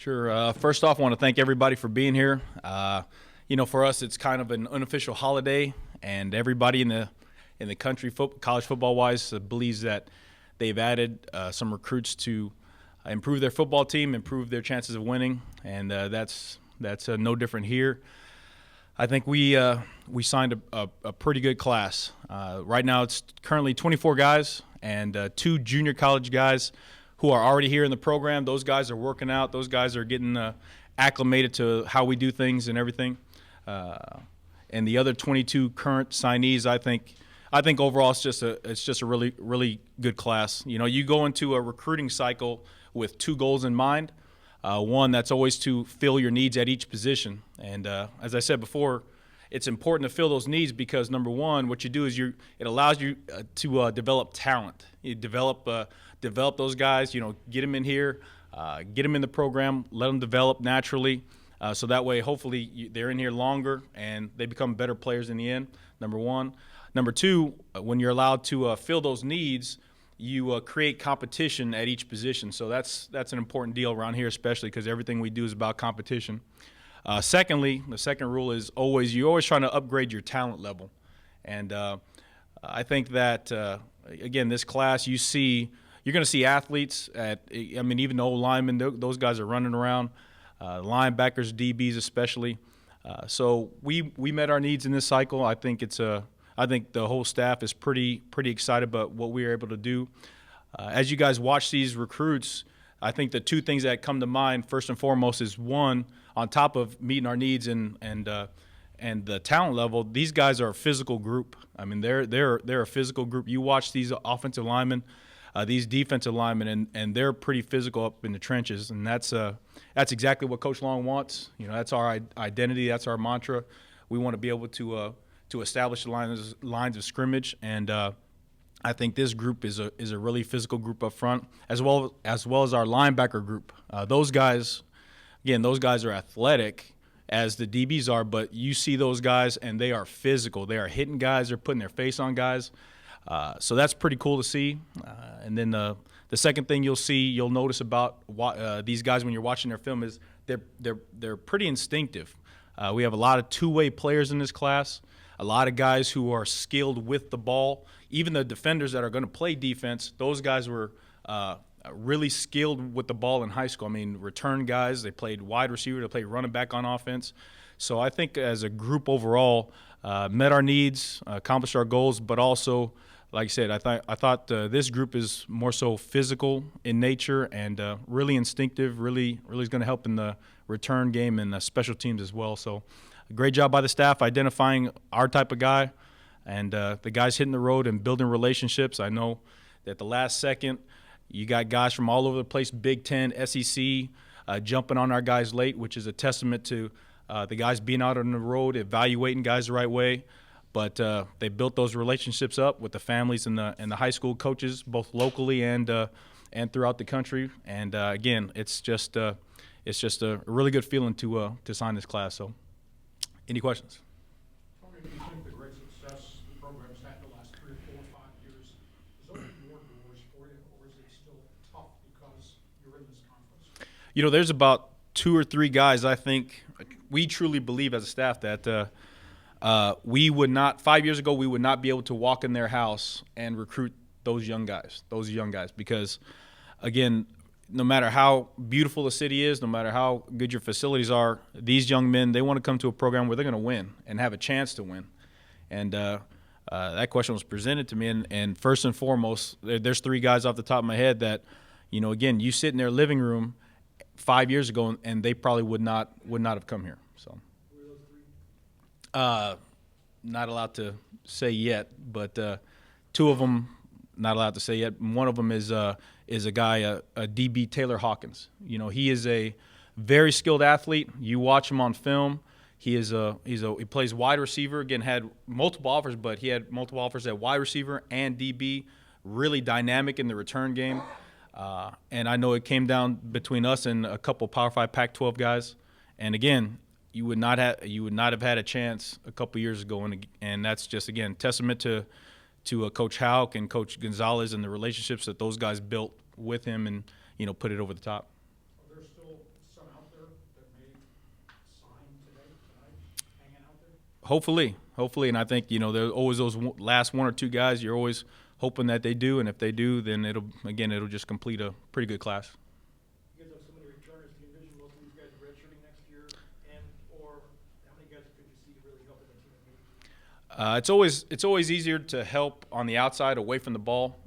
Sure. First off, I want to thank everybody for being here. For us, it's kind of an unofficial holiday, and everybody in the country, college football-wise, believes that they've added some recruits to improve their football team, improve their chances of winning, and that's no different here. I think we signed a pretty good class. Right now, it's currently 24 guys and 2 junior college guys who are already here in the program. Those guys are working out. Those guys are getting acclimated to how we do things and everything. And the other 22 current signees, I think overall it's just a really good class. You go into a recruiting cycle with 2 goals in mind. One, that's always to fill your needs at each position. And as I said before, it's important to fill those needs because, number one, what you do is it allows you to develop talent. You develop those guys, get them in here, get them in the program, let them develop naturally. So that way, hopefully, they're in here longer and they become better players in the end, number one. Number two, when you're allowed to fill those needs, you create competition at each position. So that's an important deal around here, especially because everything we do is about competition. Secondly, the second rule is you're always trying to upgrade your talent level. And I think that, again, this class, you're going to see athletes even the old linemen, those guys are running around, linebackers, DBs especially. So we met our needs in this cycle. I think the whole staff is pretty excited about what we were able to do. As you guys watch these recruits, I think the 2 things that come to mind first and foremost is, one, on top of meeting our needs and the talent level, these guys are a physical group. I mean, they're a physical group. You watch these offensive linemen, these defensive linemen, and they're pretty physical up in the trenches, and that's exactly what Coach Long wants. That's our identity. That's our mantra. We want to be able to establish the lines of scrimmage, and I think this group is a really physical group up front, as well as our linebacker group. Those guys are athletic as the DBs are, but you see those guys and they are physical. They are hitting guys. They're putting their face on guys. So that's pretty cool to see. And then the second thing you'll notice about these guys when you're watching their film is they're pretty instinctive. We have a lot of two-way players in this class, a lot of guys who are skilled with the ball. Even the defenders that are going to play defense, those guys were really skilled with the ball in high school. I mean, return guys, they played wide receiver, they played running back on offense. So I think as a group overall, met our needs, accomplished our goals, but also, like I said, I thought this group is more so physical in nature and really instinctive, really is going to help in the return game and special teams as well. So great job by the staff identifying our type of guy and the guys hitting the road and building relationships. I know that the last second you got guys from all over the place, Big Ten, SEC, jumping on our guys late, which is a testament to the guys being out on the road, evaluating guys the right way. But they built those relationships up with the families and the high school coaches, both locally and throughout the country. And again, it's just a really good feeling to sign this class. So, any questions? Tony, do you think the great success the program's had in the last 3 or 4 or 5 years is opening more doors for you, or is it still tough because you're in this conference? There's about 2 or 3 guys I think we truly believe as a staff that we would not, 5 years ago, we would not be able to walk in their house and recruit those young guys because, again, no matter how beautiful the city is, no matter how good your facilities are, these young men, they want to come to a program where they're going to win and have a chance to win. And that question was presented to me, and first and foremost, there's 3 guys off the top of my head that, again, you sit in their living room 5 years ago, and they probably would not have come here. So, not allowed to say yet, but 2 of them not allowed to say yet. One of them is a guy, a DB, Taylor Hawkins. He is a very skilled athlete. You watch him on film. He plays wide receiver. Again, had multiple offers, but he had multiple offers at wide receiver and DB. Really dynamic in the return game. And I know it came down between us and a couple Power 5 Pac-12 guys. And again, you would not have had a chance a couple years ago, and that's just, again, testament to Coach Houck and Coach Gonzalez and the relationships that those guys built with him and put it over the top. Are there still some out Hopefully, and I think there's always those last one or two guys. You're always hoping that they do, and if they do, then it'll just complete a pretty good class. You guys have so many returners. Do you envision most of these guys redshirting next year, or how many guys could you see really helping the team immediately? It's always easier to help on the outside, away from the ball.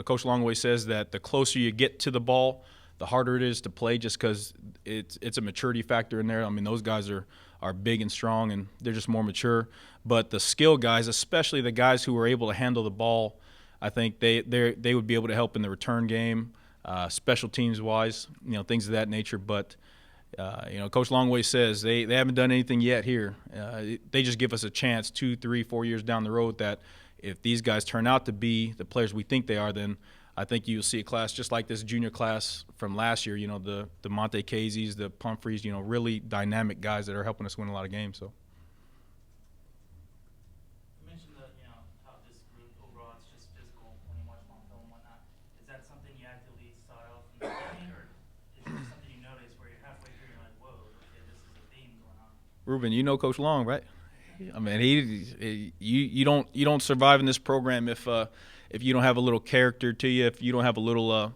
Coach Longway says that the closer you get to the ball, the harder it is to play, just because it's a maturity factor in there. I mean, those guys are big and strong, and they're just more mature. But the skill guys, especially the guys who are able to handle the ball, I think they would be able to help in the return game, special teams wise, things of that nature. But Coach Longway says they haven't done anything yet here. They just give us a chance 2, 3, 4 years down the road that if these guys turn out to be the players we think they are, then I think you'll see a class just like this junior class from last year. The Monte Caseys, the Pumphreys, really dynamic guys that are helping us win a lot of games. So. You mentioned how this group overall it's just physical when you watch them on film and whatnot. Is that something you actively sought out from the beginning, or is it just something you notice where you're halfway through and you're like, whoa, okay, this is a theme going on? Ruben, you know Coach Long, right? I mean, you don't survive in this program if you don't have a little character to you, if you don't have a little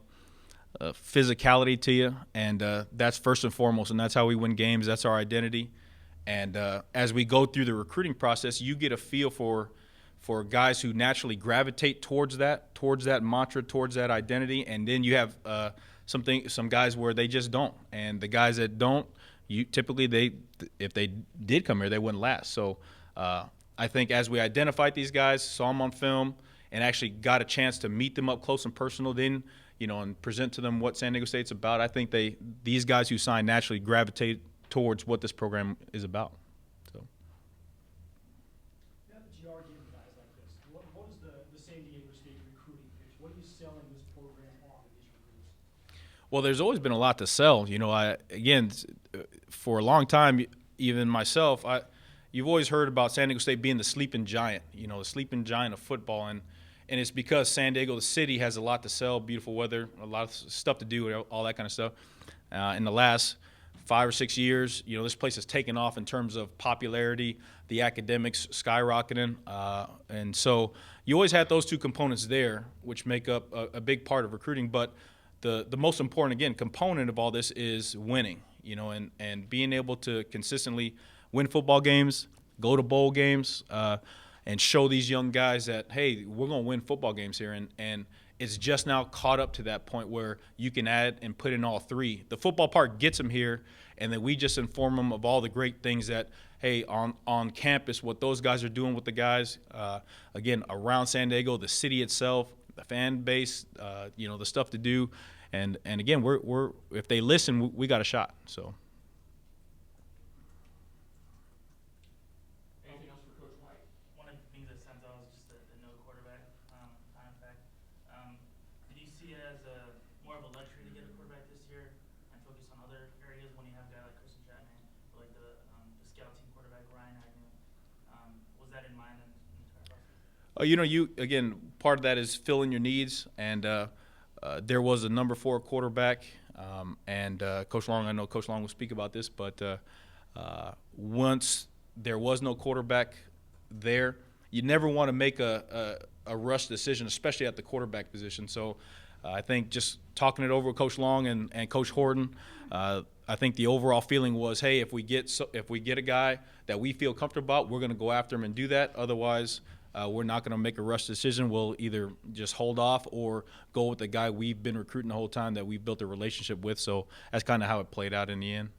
physicality to you, and that's first and foremost, and that's how we win games. That's our identity. And as we go through the recruiting process, you get a feel for guys who naturally gravitate towards that mantra, towards that identity, and then you have some guys where they just don't, and the guys that don't, typically if they did come here, they wouldn't last. So I think as we identified these guys, saw them on film, and actually got a chance to meet them up close and personal, then and present to them what San Diego State's about, I think these guys who sign naturally gravitate towards what this program is about. So. Now that you are getting guys like this, what is the San Diego State recruiting pitch? What are you selling this program on to these recruits? Well, there's always been a lot to sell. For a long time, even myself, you've always heard about San Diego State being the sleeping giant, the sleeping giant of football. And it's because San Diego, the city, has a lot to sell, beautiful weather, a lot of stuff to do, all that kind of stuff. In the last 5 or 6 years, this place has taken off in terms of popularity, the academics skyrocketing. And so you always had those two components there, which make up a big part of recruiting. But the most important, again, component of all this is winning, and being able to consistently win football games, go to bowl games, and show these young guys that, hey, we're going to win football games here. And it's just now caught up to that point where you can add and put in all three. The football part gets them here, and then we just inform them of all the great things that, hey, on campus, what those guys are doing with the guys, again, around San Diego, the city itself, the fan base, the stuff to do. And again, we're if they listen, we got a shot. So. Anything else for Coach White? One of the things that stands out is just the no quarterback time fact. Did you see it as more of a luxury to get a quarterback this year and focus on other areas when you have a guy like Christian Chapman, or like the scout team quarterback Ryan Agnew? Was that in mind in the entire process? Again, part of that is filling your needs, and there was a number 4 quarterback, and Coach Long, I know Coach Long will speak about this, but once there was no quarterback there, you never want to make a rush decision, especially at the quarterback position. So I think just talking it over with Coach Long and Coach Horton, I think the overall feeling was, hey, if we get a guy that we feel comfortable about, we're going to go after him and do that. Otherwise, we're not going to make a rush decision. We'll either just hold off or go with the guy we've been recruiting the whole time that we've built a relationship with. So that's kind of how it played out in the end.